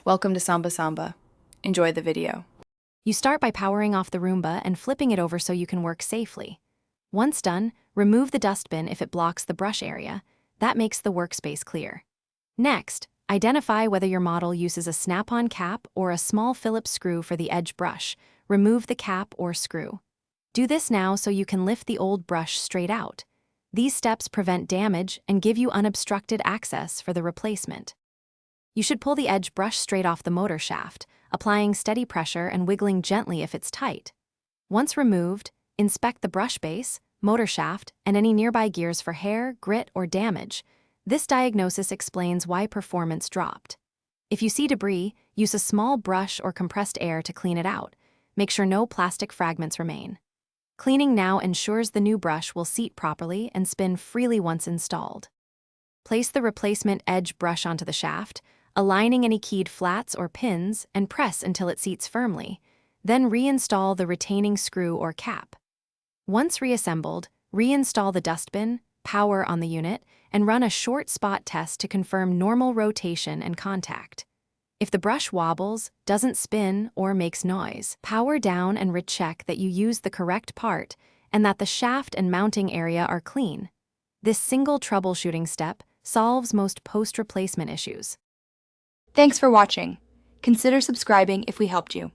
Welcome to Samba Samba. Enjoy the video. You start by powering off the Roomba and flipping it over so you can work safely. Once done, remove the dustbin if it blocks the brush area. That makes the workspace clear. Next, identify whether your model uses a snap-on cap or a small Phillips screw for the edge brush. Remove the cap or screw. Do this now so you can lift the old brush straight out. These steps prevent damage and give you unobstructed access for the replacement. You should pull the edge brush straight off the motor shaft, applying steady pressure and wiggling gently if it's tight. Once removed, inspect the brush base, motor shaft, and any nearby gears for hair, grit, or damage. This diagnosis explains why performance dropped. If you see debris, use a small brush or compressed air to clean it out. Make sure no plastic fragments remain. Cleaning now ensures the new brush will seat properly and spin freely once installed. Place the replacement edge brush onto the shaft, aligning any keyed flats or pins, and press until it seats firmly. Then reinstall the retaining screw or cap. Once reassembled, reinstall the dustbin, power on the unit, and run a short spot test to confirm normal rotation and contact. If the brush wobbles, doesn't spin, or makes noise, power down and recheck that you use the correct part and that the shaft and mounting area are clean. This single troubleshooting step solves most post-replacement issues. Thanks for watching. Consider subscribing if we helped you.